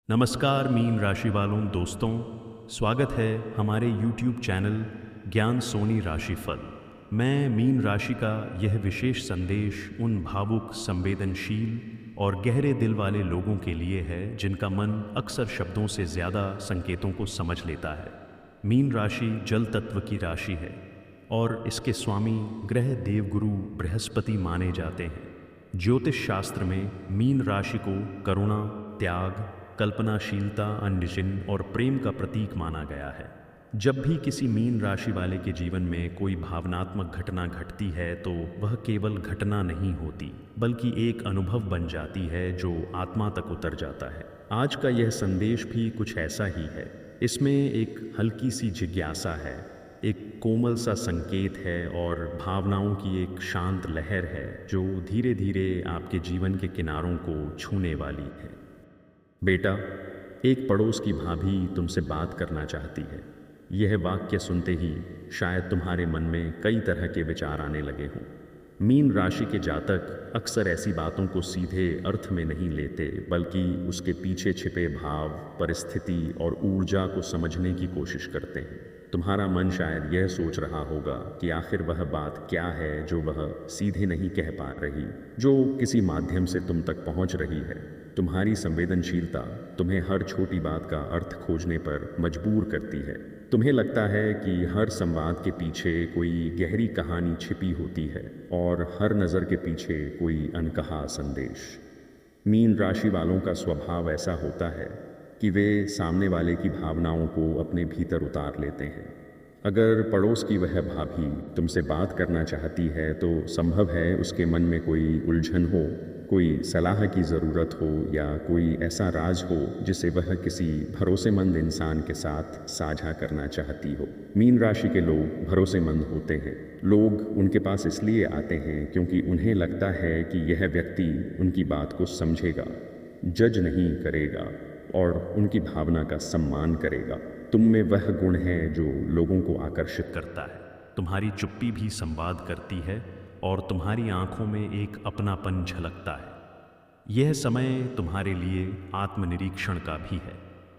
नमस्कार मीन राशि वालों दोस्तों, स्वागत है हमारे YouTube चैनल ज्ञान सोनी राशिफल। मैं मीन राशि का यह विशेष संदेश उन भावुक, संवेदनशील और गहरे दिल वाले लोगों के लिए है जिनका मन अक्सर शब्दों से ज़्यादा संकेतों को समझ लेता है। मीन राशि जल तत्व की राशि है और इसके स्वामी ग्रह देवगुरु बृहस्पति माने जाते हैं। ज्योतिष शास्त्र में मीन राशि को करुणा, त्याग, कल्पनाशीलता, अन्यजिन और प्रेम का प्रतीक माना गया है। जब भी किसी मीन राशि वाले के जीवन में कोई भावनात्मक घटना घटती है तो वह केवल घटना नहीं होती बल्कि एक अनुभव बन जाती है जो आत्मा तक उतर जाता है। आज का यह संदेश भी कुछ ऐसा ही है। इसमें एक हल्की सी जिज्ञासा है, एक कोमल सा संकेत है और भावनाओं की एक शांत लहर है जो धीरे धीरे आपके जीवन के किनारों को छूने वाली है। बेटा, एक पड़ोस की भाभी तुमसे बात करना चाहती है। यह वाक्य सुनते ही शायद तुम्हारे मन में कई तरह के विचार आने लगे हों। मीन राशि के जातक अक्सर ऐसी बातों को सीधे अर्थ में नहीं लेते बल्कि उसके पीछे छिपे भाव, परिस्थिति और ऊर्जा को समझने की कोशिश करते हैं। तुम्हारा मन शायद यह सोच रहा होगा कि आखिर वह बात क्या है जो वह सीधे नहीं कह पा रही, जो किसी माध्यम से तुम तक पहुंच रही है। तुम्हारी संवेदनशीलता तुम्हें हर छोटी बात का अर्थ खोजने पर मजबूर करती है। तुम्हें लगता है कि हर संवाद के पीछे कोई गहरी कहानी छिपी होती है और हर नज़र के पीछे कोई अनकहा संदेश। मीन राशि वालों का स्वभाव ऐसा होता है कि वे सामने वाले की भावनाओं को अपने भीतर उतार लेते हैं। अगर पड़ोस की वह भाभी तुमसे बात करना चाहती है तो संभव है उसके मन में कोई उलझन हो, कोई सलाह की ज़रूरत हो या कोई ऐसा राज हो जिसे वह किसी भरोसेमंद इंसान के साथ साझा करना चाहती हो। मीन राशि के लोग भरोसेमंद होते हैं। लोग उनके पास इसलिए आते हैं क्योंकि उन्हें लगता है कि यह व्यक्ति उनकी बात को समझेगा, जज नहीं करेगा और उनकी भावना का सम्मान करेगा। तुम में वह गुण है जो लोगों को आकर्षित करता है। तुम्हारी चुप्पी भी संवाद करती है और तुम्हारी आंखों में एक अपनापन झलकता है। यह समय तुम्हारे लिए आत्मनिरीक्षण का भी है।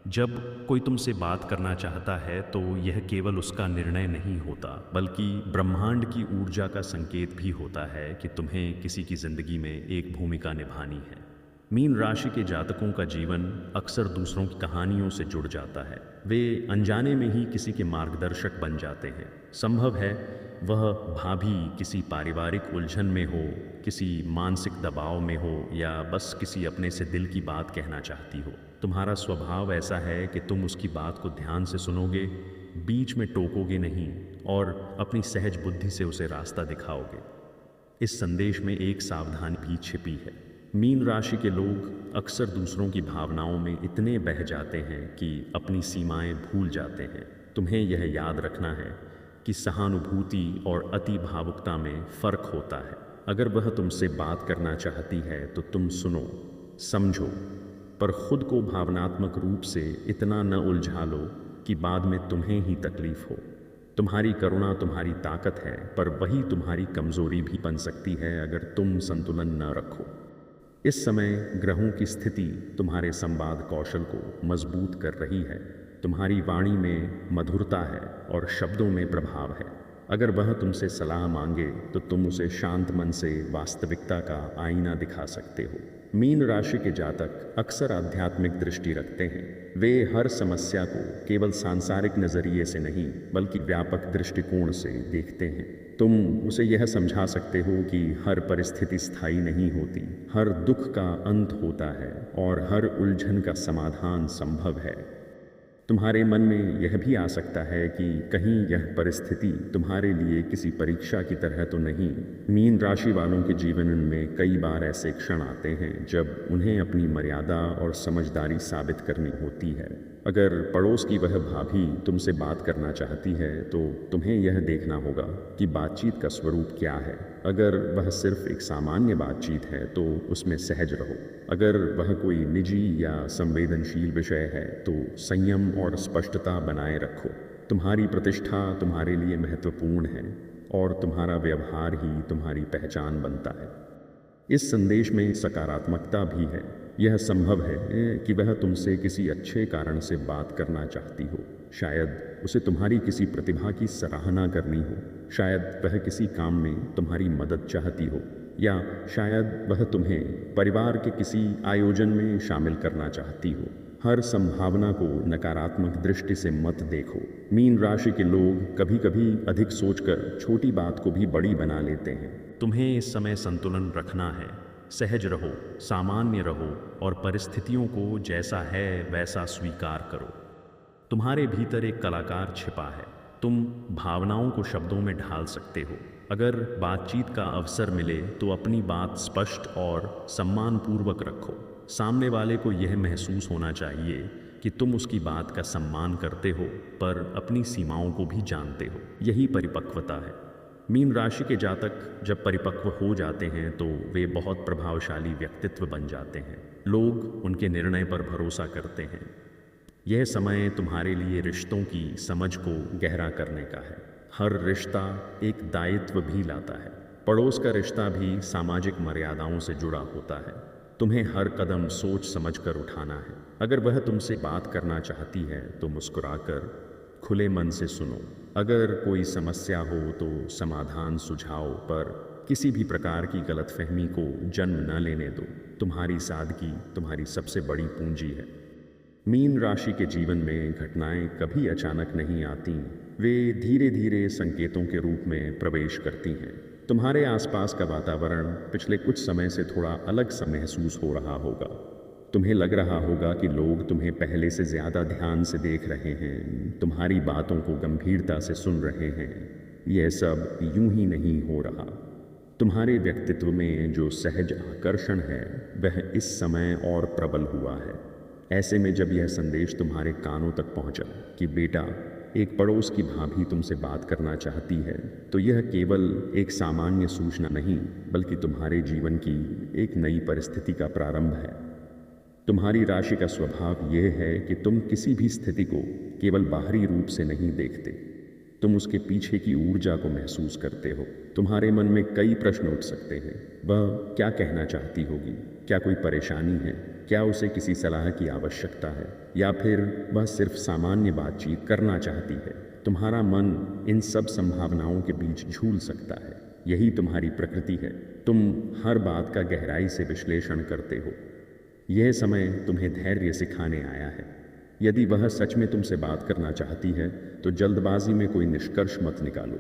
जब कोई तुमसे बात करना चाहता है तो यह केवल उसका निर्णय नहीं होता बल्कि ब्रह्मांड की ऊर्जा का संकेत भी होता है कि तुम्हें किसी की जिंदगी में एक भूमिका निभानी है। मीन राशि के जातकों का जीवन अक्सर दूसरों की कहानियों से जुड़ जाता है। वे अनजाने में ही किसी के मार्गदर्शक बन जाते हैं। संभव है वह भाभी किसी पारिवारिक उलझन में हो, किसी मानसिक दबाव में हो या बस किसी अपने से दिल की बात कहना चाहती हो। तुम्हारा स्वभाव ऐसा है कि तुम उसकी बात को ध्यान से सुनोगे, बीच में टोकोगे नहीं और अपनी सहज बुद्धि से उसे रास्ता दिखाओगे। इस संदेश में एक सावधानी भी छिपी है। मीन राशि के लोग अक्सर दूसरों की भावनाओं में इतने बह जाते हैं कि अपनी सीमाएं भूल जाते हैं। तुम्हें यह याद रखना है कि सहानुभूति और अति भावुकता में फ़र्क होता है। अगर वह तुमसे बात करना चाहती है तो तुम सुनो, समझो, पर खुद को भावनात्मक रूप से इतना न उलझा लो कि बाद में तुम्हें ही तकलीफ हो। तुम्हारी करुणा तुम्हारी ताकत है, पर वही तुम्हारी कमज़ोरी भी बन सकती है अगर तुम संतुलन न रखो। इस समय ग्रहों की स्थिति तुम्हारे संवाद कौशल को मजबूत कर रही है। तुम्हारी वाणी में मधुरता है और शब्दों में प्रभाव है। अगर वह तुमसे सलाह मांगे तो तुम उसे शांत मन से वास्तविकता का आईना दिखा सकते हो। मीन राशि के जातक अक्सर आध्यात्मिक दृष्टि रखते हैं। वे हर समस्या को केवल सांसारिक नज़रिए से नहीं बल्कि व्यापक दृष्टिकोण से देखते हैं। तुम उसे यह समझा सकते हो कि हर परिस्थिति स्थायी नहीं होती, हर दुख का अंत होता है और हर उलझन का समाधान संभव है। तुम्हारे मन में यह भी आ सकता है कि कहीं यह परिस्थिति तुम्हारे लिए किसी परीक्षा की तरह तो नहीं। मीन राशि वालों के जीवन में कई बार ऐसे क्षण आते हैं जब उन्हें अपनी मर्यादा और समझदारी साबित करनी होती है। अगर पड़ोस की वह भाभी तुमसे बात करना चाहती है तो तुम्हें यह देखना होगा कि बातचीत का स्वरूप क्या है। अगर वह सिर्फ एक सामान्य बातचीत है तो उसमें सहज रहो। अगर वह कोई निजी या संवेदनशील विषय है तो संयम और स्पष्टता बनाए रखो। तुम्हारी प्रतिष्ठा तुम्हारे लिए महत्वपूर्ण है और तुम्हारा व्यवहार ही तुम्हारी पहचान बनता है। इस संदेश में सकारात्मकता भी है। यह संभव है कि वह तुमसे किसी अच्छे कारण से बात करना चाहती हो। शायद उसे तुम्हारी किसी प्रतिभा की सराहना करनी हो, शायद वह किसी काम में तुम्हारी मदद चाहती हो, या शायद वह तुम्हें परिवार के किसी आयोजन में शामिल करना चाहती हो। हर संभावना को नकारात्मक दृष्टि से मत देखो। मीन राशि के लोग कभी कभी अधिक सोचकर छोटी बात को भी बड़ी बना लेते हैं। तुम्हें इस समय संतुलन रखना है। सहज रहो, सामान्य रहो और परिस्थितियों को जैसा है वैसा स्वीकार करो। तुम्हारे भीतर एक कलाकार छिपा है। तुम भावनाओं को शब्दों में ढाल सकते हो। अगर बातचीत का अवसर मिले तो अपनी बात स्पष्ट और सम्मानपूर्वक रखो। सामने वाले को यह महसूस होना चाहिए कि तुम उसकी बात का सम्मान करते हो पर अपनी सीमाओं को भी जानते हो। यही परिपक्वता है। मीन राशि के जातक जब परिपक्व हो जाते हैं तो वे बहुत प्रभावशाली व्यक्तित्व बन जाते हैं। लोग उनके निर्णय पर भरोसा करते हैं। यह समय तुम्हारे लिए रिश्तों की समझ को गहरा करने का है। हर रिश्ता एक दायित्व भी लाता है। पड़ोस का रिश्ता भी सामाजिक मर्यादाओं से जुड़ा होता है। तुम्हें हर कदम सोच समझकर उठाना है। अगर वह तुमसे बात करना चाहती है तो मुस्कुराकर खुले मन से सुनो। अगर कोई समस्या हो तो समाधान सुझाओ, पर किसी भी प्रकार की गलतफहमी को जन्म न लेने दो। तुम्हारी सादगी तुम्हारी सबसे बड़ी पूंजी है। मीन राशि के जीवन में घटनाएं कभी अचानक नहीं आती, वे धीरे धीरे संकेतों के रूप में प्रवेश करती हैं। तुम्हारे आसपास का वातावरण पिछले कुछ समय से थोड़ा अलग सा महसूस हो रहा होगा। तुम्हें लग रहा होगा कि लोग तुम्हें पहले से ज़्यादा ध्यान से देख रहे हैं, तुम्हारी बातों को गंभीरता से सुन रहे हैं। यह सब यूं ही नहीं हो रहा। तुम्हारे व्यक्तित्व में जो सहज आकर्षण है वह इस समय और प्रबल हुआ है। ऐसे में जब यह संदेश तुम्हारे कानों तक पहुंचा कि बेटा, एक पड़ोस की भाभी तुमसे बात करना चाहती है, तो यह केवल एक सामान्य सूचना नहीं बल्कि तुम्हारे जीवन की एक नई परिस्थिति का प्रारंभ है। तुम्हारी राशि का स्वभाव यह है कि तुम किसी भी स्थिति को केवल बाहरी रूप से नहीं देखते, तुम उसके पीछे की ऊर्जा को महसूस करते हो। तुम्हारे मन में कई प्रश्न उठ सकते हैं। वह क्या कहना चाहती होगी? क्या कोई परेशानी है? क्या उसे किसी सलाह की आवश्यकता है, या फिर वह सिर्फ सामान्य बातचीत करना चाहती है? तुम्हारा मन इन सब संभावनाओं के बीच झूल सकता है। यही तुम्हारी प्रकृति है। तुम हर बात का गहराई से विश्लेषण करते हो। यह समय तुम्हें धैर्य सिखाने आया है। यदि वह सच में तुमसे बात करना चाहती है तो जल्दबाजी में कोई निष्कर्ष मत निकालो।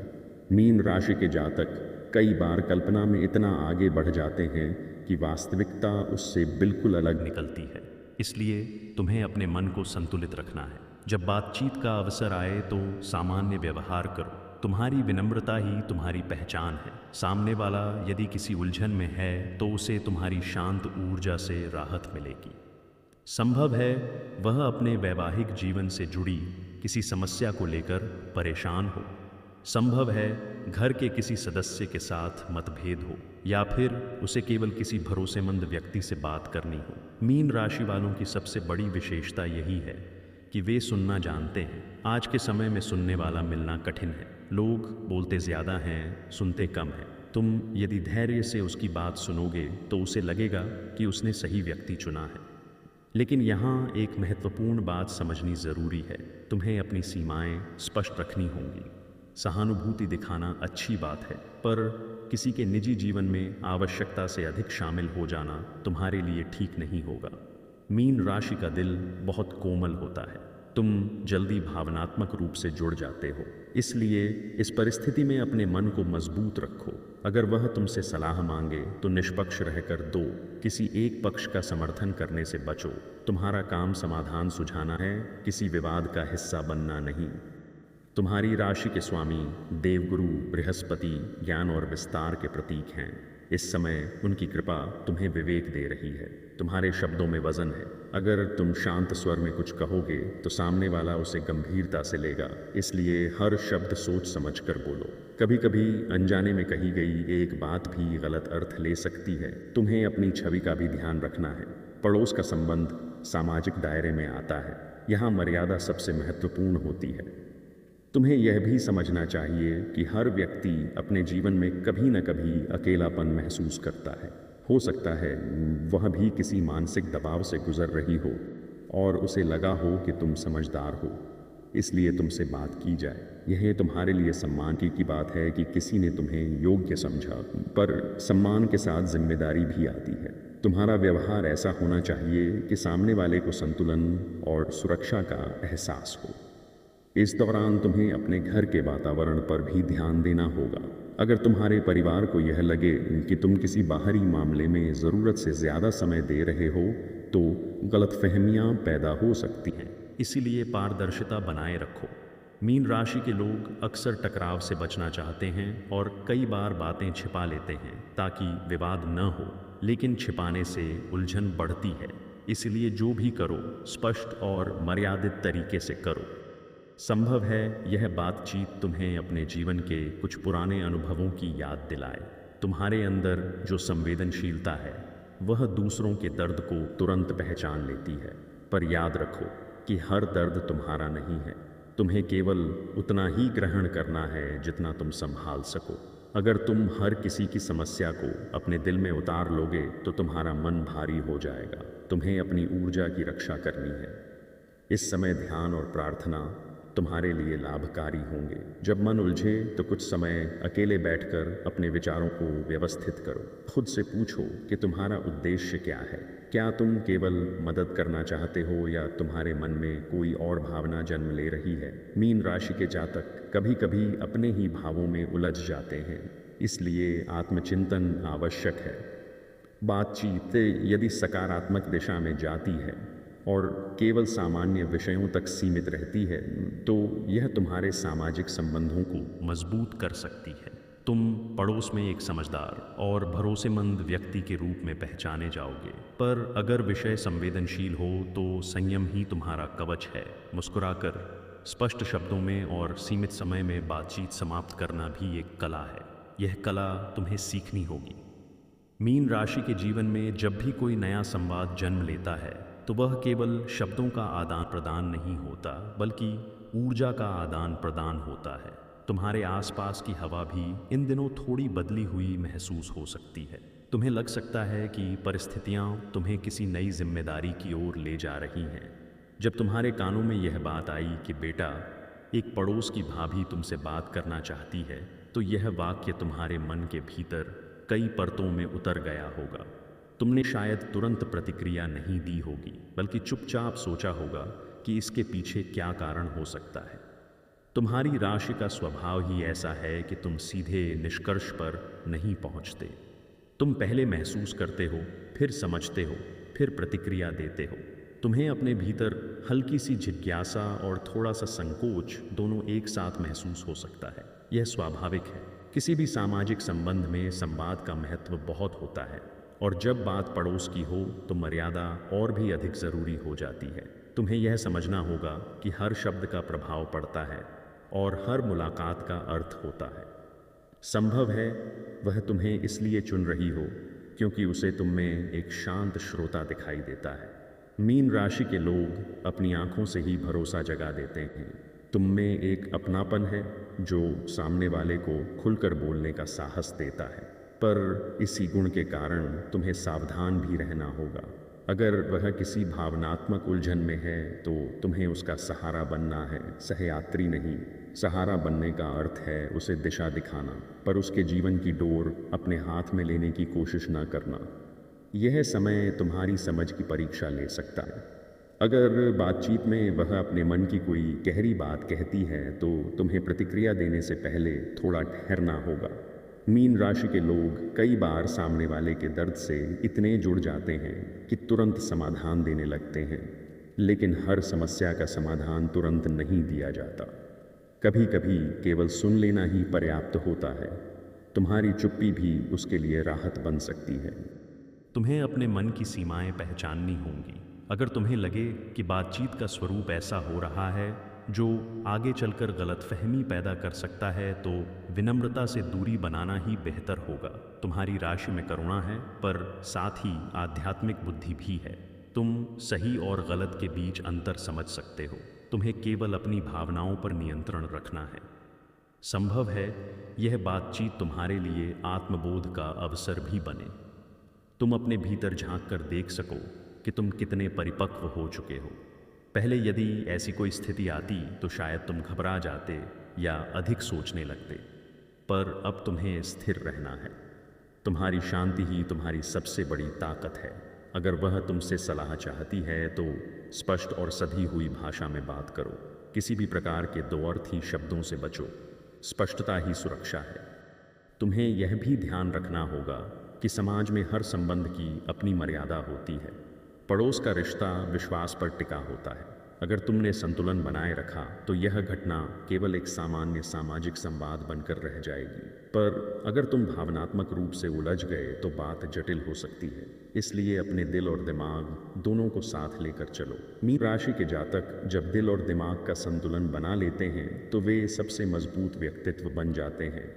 मीन राशि के जातक कई बार कल्पना में इतना आगे बढ़ जाते हैं कि वास्तविकता उससे बिल्कुल अलग निकलती है। इसलिए तुम्हें अपने मन को संतुलित रखना है। जब बातचीत का अवसर आए तो सामान्य व्यवहार करो। तुम्हारी विनम्रता ही तुम्हारी पहचान है। सामने वाला यदि किसी उलझन में है तो उसे तुम्हारी शांत ऊर्जा से राहत मिलेगी। संभव है वह अपने वैवाहिक जीवन से जुड़ी किसी समस्या को लेकर परेशान हो। संभव है घर के किसी सदस्य के साथ मतभेद हो, या फिर उसे केवल किसी भरोसेमंद व्यक्ति से बात करनी हो। मीन राशि वालों की सबसे बड़ी विशेषता यही है कि वे सुनना जानते हैं। आज के समय में सुनने वाला मिलना कठिन है। लोग बोलते ज़्यादा हैं, सुनते कम हैं। तुम यदि धैर्य से उसकी बात सुनोगे तो उसे लगेगा कि उसने सही व्यक्ति चुना है। लेकिन यहाँ एक महत्वपूर्ण बात समझनी ज़रूरी है। तुम्हें अपनी सीमाएं स्पष्ट रखनी होंगी। सहानुभूति दिखाना अच्छी बात है, पर किसी के निजी जीवन में आवश्यकता से अधिक शामिल हो जाना तुम्हारे लिए ठीक नहीं होगा। मीन राशि का दिल बहुत कोमल होता है। तुम जल्दी भावनात्मक रूप से जुड़ जाते हो। इसलिए इस परिस्थिति में अपने मन को मजबूत रखो। अगर वह तुमसे सलाह मांगे तो निष्पक्ष रहकर दो। किसी एक पक्ष का समर्थन करने से बचो। तुम्हारा काम समाधान सुझाना है, किसी विवाद का हिस्सा बनना नहीं। तुम्हारी राशि के स्वामी देवगुरु बृहस्पति ज्ञान और विस्तार के प्रतीक हैं। इस समय उनकी कृपा तुम्हें विवेक दे रही है। तुम्हारे शब्दों में वजन है। अगर तुम शांत स्वर में कुछ कहोगे तो सामने वाला उसे गंभीरता से लेगा। इसलिए हर शब्द सोच समझकर बोलो। कभी कभी अनजाने में कही गई एक बात भी गलत अर्थ ले सकती है। तुम्हें अपनी छवि का भी ध्यान रखना है। पड़ोस का संबंध सामाजिक दायरे में आता है। यहाँ मर्यादा सबसे महत्वपूर्ण होती है। तुम्हें यह भी समझना चाहिए कि हर व्यक्ति अपने जीवन में कभी न कभी अकेलापन महसूस करता है। हो सकता है वह भी किसी मानसिक दबाव से गुजर रही हो और उसे लगा हो कि तुम समझदार हो, इसलिए तुमसे बात की जाए। यह तुम्हारे लिए सम्मान की बात है कि किसी ने तुम्हें योग्य समझा, पर सम्मान के साथ जिम्मेदारी भी आती है। तुम्हारा व्यवहार ऐसा होना चाहिए कि सामने वाले को संतुलन और सुरक्षा का एहसास हो। इस दौरान तुम्हें अपने घर के वातावरण पर भी ध्यान देना होगा। अगर तुम्हारे परिवार को यह लगे कि तुम किसी बाहरी मामले में ज़रूरत से ज़्यादा समय दे रहे हो, तो गलतफहमियां पैदा हो सकती हैं। इसीलिए पारदर्शिता बनाए रखो। मीन राशि के लोग अक्सर टकराव से बचना चाहते हैं और कई बार बातें छिपा लेते हैं ताकि विवाद न हो, लेकिन छिपाने से उलझन बढ़ती है। इसलिए जो भी करो स्पष्ट और मर्यादित तरीके से करो। संभव है यह बातचीत तुम्हें अपने जीवन के कुछ पुराने अनुभवों की याद दिलाए। तुम्हारे अंदर जो संवेदनशीलता है वह दूसरों के दर्द को तुरंत पहचान लेती है, पर याद रखो कि हर दर्द तुम्हारा नहीं है। तुम्हें केवल उतना ही ग्रहण करना है जितना तुम संभाल सको। अगर तुम हर किसी की समस्या को अपने दिल में उतार लोगे तो तुम्हारा मन भारी हो जाएगा। तुम्हें अपनी ऊर्जा की रक्षा करनी है। इस समय ध्यान और प्रार्थना तुम्हारे लिए लाभकारी होंगे। जब मन उलझे तो कुछ समय अकेले बैठकर अपने विचारों को व्यवस्थित करो। खुद से पूछो कि तुम्हारा उद्देश्य क्या है। क्या तुम केवल मदद करना चाहते हो या तुम्हारे मन में कोई और भावना जन्म ले रही है? मीन राशि के जातक कभी कभी अपने ही भावों में उलझ जाते हैं, इसलिए आत्मचिंतन आवश्यक है। बातचीत यदि सकारात्मक दिशा में जाती है और केवल सामान्य विषयों तक सीमित रहती है, तो यह तुम्हारे सामाजिक संबंधों को मजबूत कर सकती है। तुम पड़ोस में एक समझदार और भरोसेमंद व्यक्ति के रूप में पहचाने जाओगे, पर अगर विषय संवेदनशील हो तो संयम ही तुम्हारा कवच है। मुस्कुराकर, स्पष्ट शब्दों में और सीमित समय में बातचीत समाप्त करना भी एक कला है। यह कला तुम्हें सीखनी होगी। मीन राशि के जीवन में जब भी कोई नया संवाद जन्म लेता है तो वह केवल शब्दों का आदान प्रदान नहीं होता, बल्कि ऊर्जा का आदान प्रदान होता है। तुम्हारे आसपास की हवा भी इन दिनों थोड़ी बदली हुई महसूस हो सकती है। तुम्हें लग सकता है कि परिस्थितियाँ तुम्हें किसी नई जिम्मेदारी की ओर ले जा रही हैं। जब तुम्हारे कानों में यह बात आई कि बेटा, एक पड़ोस की भाभी तुमसे बात करना चाहती है, तो यह वाक्य तुम्हारे मन के भीतर कई परतों में उतर गया होगा। तुमने शायद तुरंत प्रतिक्रिया नहीं दी होगी, बल्कि चुपचाप सोचा होगा कि इसके पीछे क्या कारण हो सकता है। तुम्हारी राशि का स्वभाव ही ऐसा है कि तुम सीधे निष्कर्ष पर नहीं पहुंचते। तुम पहले महसूस करते हो, फिर समझते हो, फिर प्रतिक्रिया देते हो। तुम्हें अपने भीतर हल्की सी जिज्ञासा और थोड़ा सा संकोच दोनों एक साथ महसूस हो सकता है। यह स्वाभाविक है। किसी भी सामाजिक संबंध में संवाद का महत्व बहुत होता है, और जब बात पड़ोस की हो तो मर्यादा और भी अधिक ज़रूरी हो जाती है। तुम्हें यह समझना होगा कि हर शब्द का प्रभाव पड़ता है और हर मुलाकात का अर्थ होता है। संभव है वह तुम्हें इसलिए चुन रही हो क्योंकि उसे तुम में एक शांत श्रोता दिखाई देता है। मीन राशि के लोग अपनी आंखों से ही भरोसा जगा देते हैं। तुम में एक अपनापन है जो सामने वाले को खुलकर बोलने का साहस देता है, पर इसी गुण के कारण तुम्हें सावधान भी रहना होगा। अगर वह किसी भावनात्मक उलझन में है तो तुम्हें उसका सहारा बनना है, सहयात्री नहीं। सहारा बनने का अर्थ है उसे दिशा दिखाना, पर उसके जीवन की डोर अपने हाथ में लेने की कोशिश न करना। यह समय तुम्हारी समझ की परीक्षा ले सकता है। अगर बातचीत में वह अपने मन की कोई गहरी बात कहती है तो तुम्हें प्रतिक्रिया देने से पहले थोड़ा ठहरना होगा। मीन राशि के लोग कई बार सामने वाले के दर्द से इतने जुड़ जाते हैं कि तुरंत समाधान देने लगते हैं, लेकिन हर समस्या का समाधान तुरंत नहीं दिया जाता। कभी कभी केवल सुन लेना ही पर्याप्त होता है। तुम्हारी चुप्पी भी उसके लिए राहत बन सकती है। तुम्हें अपने मन की सीमाएं पहचाननी होंगी। अगर तुम्हें लगे कि बातचीत का स्वरूप ऐसा हो रहा है जो आगे चलकर गलतफहमी पैदा कर सकता है, तो विनम्रता से दूरी बनाना ही बेहतर होगा। तुम्हारी राशि में करुणा है, पर साथ ही आध्यात्मिक बुद्धि भी है। तुम सही और गलत के बीच अंतर समझ सकते हो। तुम्हें केवल अपनी भावनाओं पर नियंत्रण रखना है। संभव है यह बातचीत तुम्हारे लिए आत्मबोध का अवसर भी बने। तुम अपने भीतर झांक कर देख सको कि तुम कितने परिपक्व हो चुके हो। पहले यदि ऐसी कोई स्थिति आती तो शायद तुम घबरा जाते या अधिक सोचने लगते, पर अब तुम्हें स्थिर रहना है। तुम्हारी शांति ही तुम्हारी सबसे बड़ी ताकत है। अगर वह तुमसे सलाह चाहती है तो स्पष्ट और सधी हुई भाषा में बात करो। किसी भी प्रकार के दो अर्थी शब्दों से बचो। स्पष्टता ही सुरक्षा है। तुम्हें यह भी ध्यान रखना होगा कि समाज में हर संबंध की अपनी मर्यादा होती है। पड़ोस का रिश्ता विश्वास पर टिका होता है। अगर तुमने संतुलन बनाए रखा तो यह घटना केवल एक सामान्य सामाजिक संवाद बनकर रह जाएगी, पर अगर तुम भावनात्मक रूप से उलझ गए तो बात जटिल हो सकती है। इसलिए अपने दिल और दिमाग दोनों को साथ लेकर चलो। मीन राशि के जातक जब दिल और दिमाग का संतुलन बना लेते हैं तो वे सबसे मजबूत व्यक्तित्व बन जाते हैं।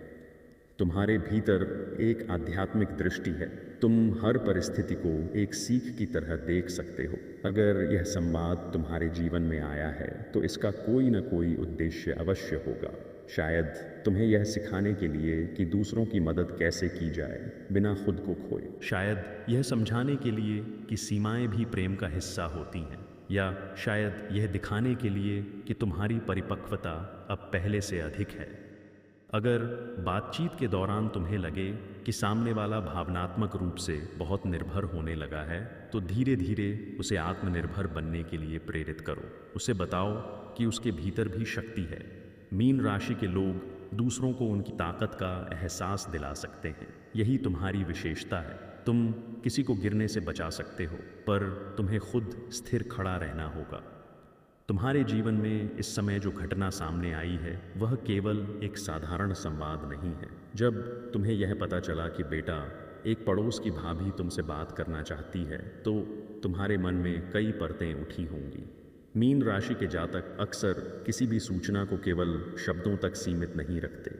तुम्हारे भीतर एक आध्यात्मिक दृष्टि है। तुम हर परिस्थिति को एक सीख की तरह देख सकते हो। अगर यह संवाद तुम्हारे जीवन में आया है तो इसका कोई न कोई उद्देश्य अवश्य होगा। शायद तुम्हें यह सिखाने के लिए कि दूसरों की मदद कैसे की जाए बिना खुद को खोए। शायद यह समझाने के लिए कि सीमाएं भी प्रेम का हिस्सा होती हैं, या शायद यह दिखाने के लिए कि तुम्हारी परिपक्वता अब पहले से अधिक है। अगर बातचीत के दौरान तुम्हें लगे कि सामने वाला भावनात्मक रूप से बहुत निर्भर होने लगा है तो धीरे धीरे उसे आत्मनिर्भर बनने के लिए प्रेरित करो। उसे बताओ कि उसके भीतर भी शक्ति है। मीन राशि के लोग दूसरों को उनकी ताकत का एहसास दिला सकते हैं। यही तुम्हारी विशेषता है। तुम किसी को गिरने से बचा सकते हो, पर तुम्हें खुद स्थिर खड़ा रहना होगा। तुम्हारे जीवन में इस समय जो घटना सामने आई है वह केवल एक साधारण संवाद नहीं है। जब तुम्हें यह पता चला कि बेटा, एक पड़ोस की भाभी तुमसे बात करना चाहती है तो तुम्हारे मन में कई परतें उठी होंगी। मीन राशि के जातक अक्सर किसी भी सूचना को केवल शब्दों तक सीमित नहीं रखते।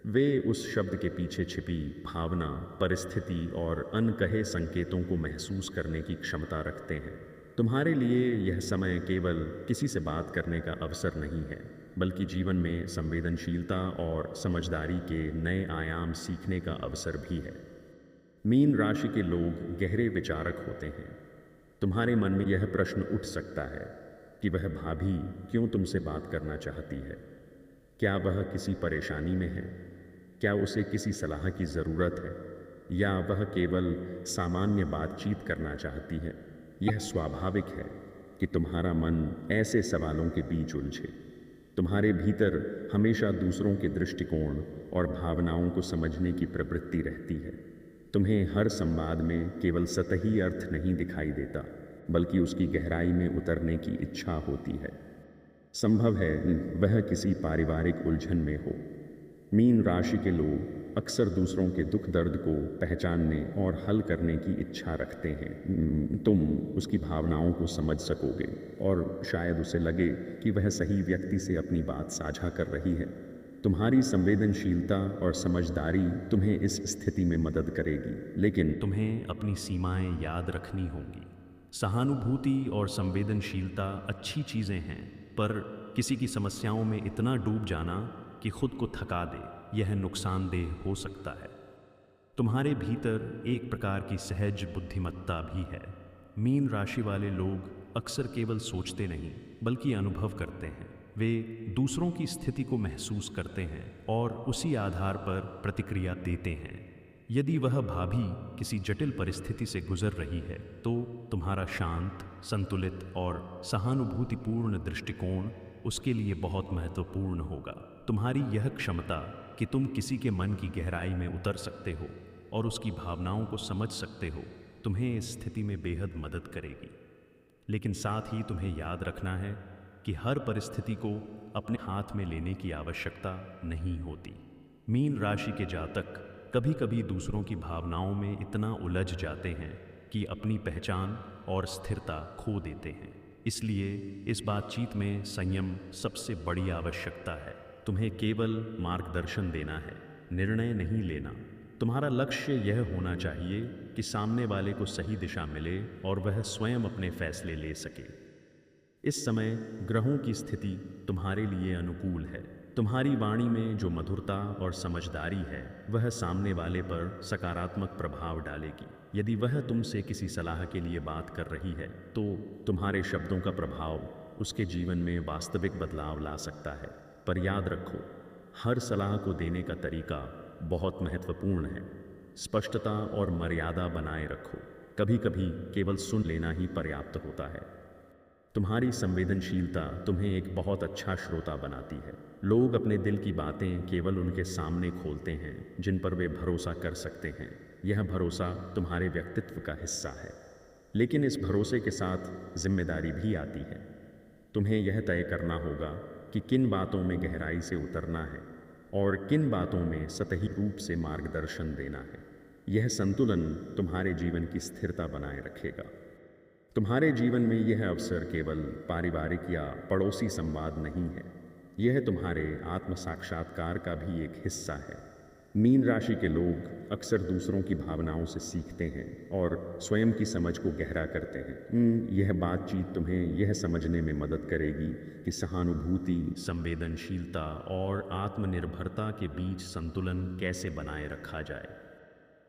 वे उस शब्द के पीछे छिपी भावना, परिस्थिति और अनकहे संकेतों को महसूस करने की क्षमता रखते हैं। तुम्हारे लिए यह समय केवल किसी से बात करने का अवसर नहीं है, बल्कि जीवन में संवेदनशीलता और समझदारी के नए आयाम सीखने का अवसर भी है। मीन राशि के लोग गहरे विचारक होते हैं। तुम्हारे मन में यह प्रश्न उठ सकता है कि वह भाभी क्यों तुमसे बात करना चाहती है? क्या वह किसी परेशानी में है? क्या उसे किसी सलाह की ज़रूरत है? या वह केवल सामान्य बातचीत करना चाहती है? यह स्वाभाविक है कि तुम्हारा मन ऐसे सवालों के बीच उलझे। तुम्हारे भीतर हमेशा दूसरों के दृष्टिकोण और भावनाओं को समझने की प्रवृत्ति रहती है। तुम्हें हर संवाद में केवल सतही अर्थ नहीं दिखाई देता, बल्कि उसकी गहराई में उतरने की इच्छा होती है। संभव है वह किसी पारिवारिक उलझन में हो। मीन राशि के लोग अक्सर दूसरों के दुख दर्द को पहचानने और हल करने की इच्छा रखते हैं। तुम उसकी भावनाओं को समझ सकोगे और शायद उसे लगे कि वह सही व्यक्ति से अपनी बात साझा कर रही है। तुम्हारी संवेदनशीलता और समझदारी तुम्हें इस स्थिति में मदद करेगी, लेकिन तुम्हें अपनी सीमाएं याद रखनी होंगी। सहानुभूति और संवेदनशीलता अच्छी चीज़ें हैं, पर किसी की समस्याओं में इतना डूब जाना कि खुद को थका दे, यह नुकसानदेह हो सकता है। तुम्हारे भीतर एक प्रकार की सहज बुद्धिमत्ता भी है। मीन राशि वाले लोग अक्सर केवल सोचते नहीं बल्कि अनुभव करते हैं। वे दूसरों की स्थिति को महसूस करते हैं और उसी आधार पर प्रतिक्रिया देते हैं। यदि वह भाभी किसी जटिल परिस्थिति से गुजर रही है तो तुम्हारा शांत, संतुलित और सहानुभूतिपूर्ण दृष्टिकोण उसके लिए बहुत महत्वपूर्ण होगा। तुम्हारी यह क्षमता कि तुम किसी के मन की गहराई में उतर सकते हो और उसकी भावनाओं को समझ सकते हो, तुम्हें इस स्थिति में बेहद मदद करेगी। लेकिन साथ ही तुम्हें याद रखना है कि हर परिस्थिति को अपने हाथ में लेने की आवश्यकता नहीं होती। मीन राशि के जातक कभी कभी दूसरों की भावनाओं में इतना उलझ जाते हैं कि अपनी पहचान और स्थिरता खो देते हैं। इसलिए इस बातचीत में संयम सबसे बड़ी आवश्यकता है। तुम्हें केवल मार्गदर्शन देना है, निर्णय नहीं लेना। तुम्हारा लक्ष्य यह होना चाहिए कि सामने वाले को सही दिशा मिले और वह स्वयं अपने फैसले ले सके। इस समय ग्रहों की स्थिति तुम्हारे लिए अनुकूल है। तुम्हारी वाणी में जो मधुरता और समझदारी है वह सामने वाले पर सकारात्मक प्रभाव डालेगी। यदि वह तुमसे किसी सलाह के लिए बात कर रही है तो तुम्हारे शब्दों का प्रभाव उसके जीवन में वास्तविक बदलाव ला सकता है। पर याद रखो, हर सलाह को देने का तरीका बहुत महत्वपूर्ण है। स्पष्टता और मर्यादा बनाए रखो। कभी कभी केवल सुन लेना ही पर्याप्त होता है। तुम्हारी संवेदनशीलता तुम्हें एक बहुत अच्छा श्रोता बनाती है। लोग अपने दिल की बातें केवल उनके सामने खोलते हैं जिन पर वे भरोसा कर सकते हैं। यह भरोसा तुम्हारे व्यक्तित्व का हिस्सा है, लेकिन इस भरोसे के साथ जिम्मेदारी भी आती है। तुम्हें यह तय करना होगा कि किन बातों में गहराई से उतरना है और किन बातों में सतही रूप से मार्गदर्शन देना है। यह संतुलन तुम्हारे जीवन की स्थिरता बनाए रखेगा। तुम्हारे जीवन में यह अवसर केवल पारिवारिक या पड़ोसी संवाद नहीं है, यह तुम्हारे आत्म साक्षात्कार का भी एक हिस्सा है। मीन राशि के लोग अक्सर दूसरों की भावनाओं से सीखते हैं और स्वयं की समझ को गहरा करते हैं। यह बातचीत तुम्हें यह समझने में मदद करेगी कि सहानुभूति, संवेदनशीलता और आत्मनिर्भरता के बीच संतुलन कैसे बनाए रखा जाए।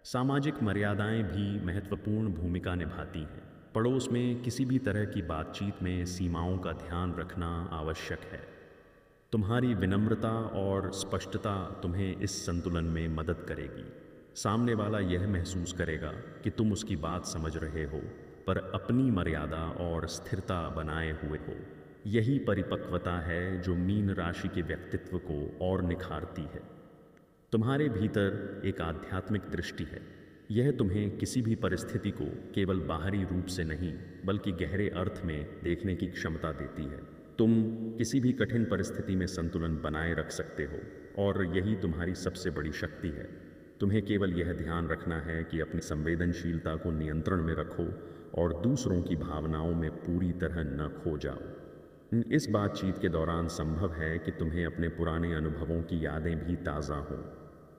सामाजिक मर्यादाएं भी महत्वपूर्ण भूमिका निभाती हैं। पड़ोस में किसी भी तरह की बातचीत में सीमाओं का ध्यान रखना आवश्यक है। तुम्हारी विनम्रता और स्पष्टता तुम्हें इस संतुलन में मदद करेगी। सामने वाला यह महसूस करेगा कि तुम उसकी बात समझ रहे हो पर अपनी मर्यादा और स्थिरता बनाए हुए हो। यही परिपक्वता है जो मीन राशि के व्यक्तित्व को और निखारती है। तुम्हारे भीतर एक आध्यात्मिक दृष्टि है। यह तुम्हें किसी भी परिस्थिति को केवल बाहरी रूप से नहीं बल्कि गहरे अर्थ में देखने की क्षमता देती है। तुम किसी भी कठिन परिस्थिति में संतुलन बनाए रख सकते हो और यही तुम्हारी सबसे बड़ी शक्ति है। तुम्हें केवल यह ध्यान रखना है कि अपनी संवेदनशीलता को नियंत्रण में रखो और दूसरों की भावनाओं में पूरी तरह न खो जाओ। इस बातचीत के दौरान संभव है कि तुम्हें अपने पुराने अनुभवों की यादें भी ताज़ा हों।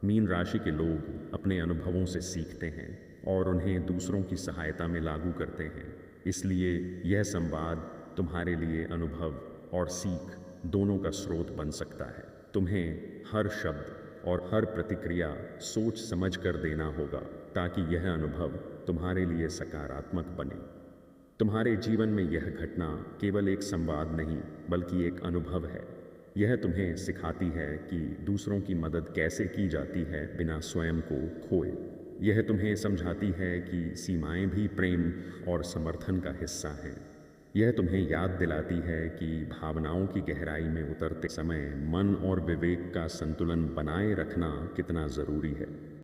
मीन राशि के लोग अपने अनुभवों से सीखते हैं और उन्हें दूसरों की सहायता में लागू करते हैं। इसलिए यह संवाद तुम्हारे लिए अनुभव और सीख दोनों का स्रोत बन सकता है। तुम्हें हर शब्द और हर प्रतिक्रिया सोच समझ कर देना होगा ताकि यह अनुभव तुम्हारे लिए सकारात्मक बने। तुम्हारे जीवन में यह घटना केवल एक संवाद नहीं बल्कि एक अनुभव है। यह तुम्हें सिखाती है कि दूसरों की मदद कैसे की जाती है बिना स्वयं को खोए। यह तुम्हें समझाती है कि सीमाएं भी प्रेम और समर्थन का हिस्सा हैं। यह तुम्हें याद दिलाती है कि भावनाओं की गहराई में उतरते समय मन और विवेक का संतुलन बनाए रखना कितना ज़रूरी है।